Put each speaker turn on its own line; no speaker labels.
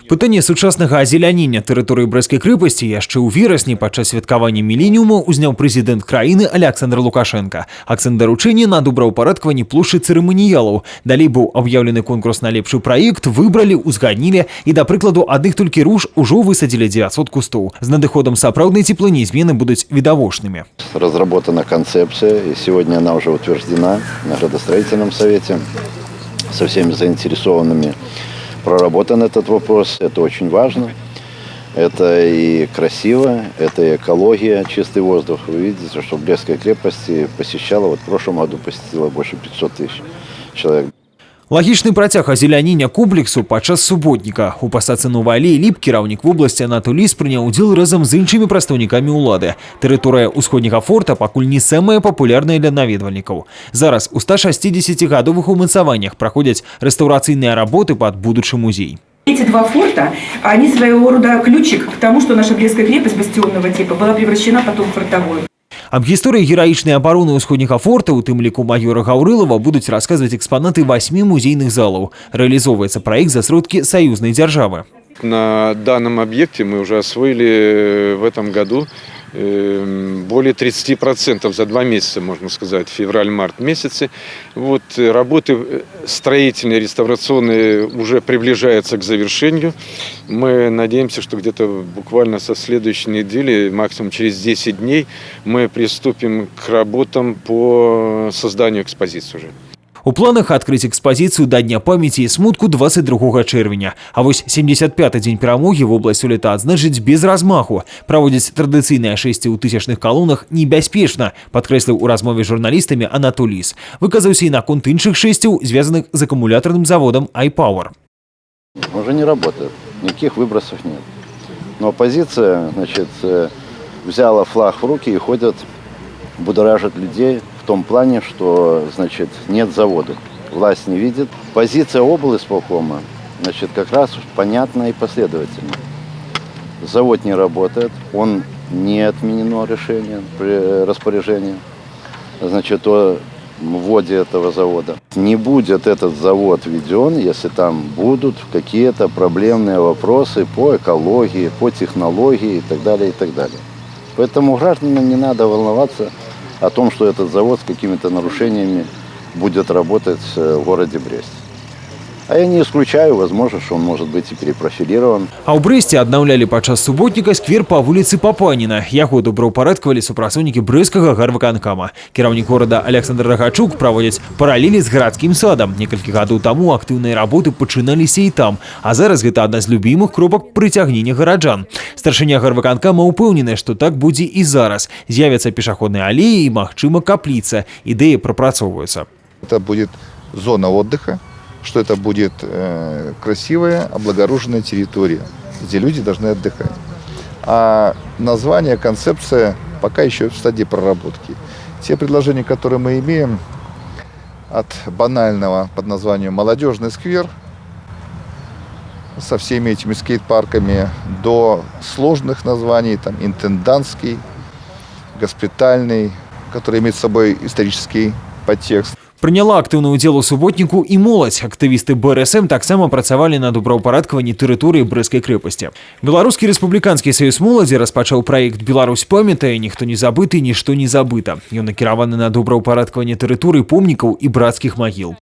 Пытанне сучаснага азелянення тэрыторыі брэсцкай крэпасці яшчэ ў верасні падчас святкавання міленіуму узняў прэзідэнт краіны Александр Лукашенко. Акцэнт даручэння на добраўпарадкаванні плошчы цырыманіялаў. Далей быў аб'яўлены конкурс на лепшы праект, выбралі, узгаднілі і, да прыкладу, адных толькі руж ужо высадзілі 900 кустоў. З надыходам сапраўднай цеплыні змены будуць відавочнымі.
Разработана концепция, и сегодня она уже утверждена на градостроительном совете со всеми заинтересованными. Проработан этот вопрос, это очень важно. Это и красиво, это и экология, чистый воздух. Вы видите, что Брестская крепость посещала, вот в прошлом году посетила больше 500 тысяч человек.
Лагічны працяг азелянення комплексу падчас суботніка. У пасадцы Новай алеі Ліп кіраўнік вобласці Анатолій Ліс прыняў удзел разам з іншымі прадстаўнікамі ўлады. Тэрыторыя ўсходняга форта пакуль не самая папулярная для наведвальнікаў. Зараз у 160-гадовых умацаваннях праходзяць рэстаўрацыйныя работы пад будучы музей.
Эти два форта, они своего рода ключик к тому, что наша Брестская крепость бастионного типа была превращена потом в фортовую.
Аб гісторыі гераічнай абароны ўсходняга форта, у тым ліку майора Гаўрылава, будуць расказваць экспанаты 8 музейных залаў. Рэалізоўваецца праект за сродкі саюзнай дзяржавы.
На данном объекте мы уже освоили в этом году более 30% за 2 месяца, можно сказать, февраль-март месяцы. Вот, работы строительные, реставрационные уже приближаются к завершению. Мы надеемся, что где-то буквально со следующей недели, максимум через 10 дней, мы приступим к работам по созданию экспозиции уже.
У планах адкрыць экспазіцыю да Дня памяці і смутку 22 чэрвеня. А вось 75-й дзень перамогі вобласць сёлета адзначыць без размаху. Праводзіць традыцыйнае шэсце ў тысячных калонах небяспечна, падкрэсліў у размове з журналістамі Анатолій Ліс. Выказаўся і наконт іншых шэсцяў, звязаных з акумулятарным заводам iPower.
Уже не работает, никаких выбросов нет. Но оппозиция, значит, взяла флаг в руки и ходят, будоражат людей. В том плане, что, значит, нет завода. Власть не видит. Позиция облисполкома, значит, как раз понятна и последовательна. Завод не работает, он не отменено решение, распоряжение, значит, о вводе этого завода. Не будет этот завод введен, если там будут какие-то проблемные вопросы по экологии, по технологии и так далее, и так далее. Поэтому гражданам не надо волноваться о том, что этот завод с какими-то нарушениями будет работать в городе Брест. А я не исключаю, возможно, что он может быть и перепрофилирован.
А ў Брэсце аднаўлялі падчас суботніка сквер па вуліцы Папаніна. Яго добраўпарадкавалі супрацоўнікі брэсцкага гарвыканкама. Кіраўнік горада Александр Рагачук праводзіць паралелі з гарадскім садам. Некалькі гадоў таму актыўныя работы пачыналіся і там. А зараз гэта адна з любімых кропак прыцягнення гараджан. Старшыня гарвыканкама ўпэўнены, што так будзе і зараз. З'явяцца пешаходныя алеі і, магчыма, капліца. Ідэі прапрацоўваюцца.
Это будет зона отдыха, что это будет красивая, облагороженная территория, где люди должны отдыхать. А название, концепция пока еще в стадии проработки. Те предложения, которые мы имеем, от банального под названием «Молодежный сквер» со всеми этими скейт-парками до сложных названий, там, «Интендантский», «Госпитальный», который имеет с собой исторический подтекст.
Прыняла актыўны ўдзел у суботніку і моладзь. Актывісты БРСМ таксама працавалі на добраўпарадкаванні тэрыторыі Брэсцкай крэпасці. Беларускі рэспубліканскі саюз моладзі распачаў праект «Беларусь памятае, ніхто не забыты, нішто не забыта». Ён накіраваны на добраўпарадкаванне тэрыторый помнікаў і брацкіх магіл.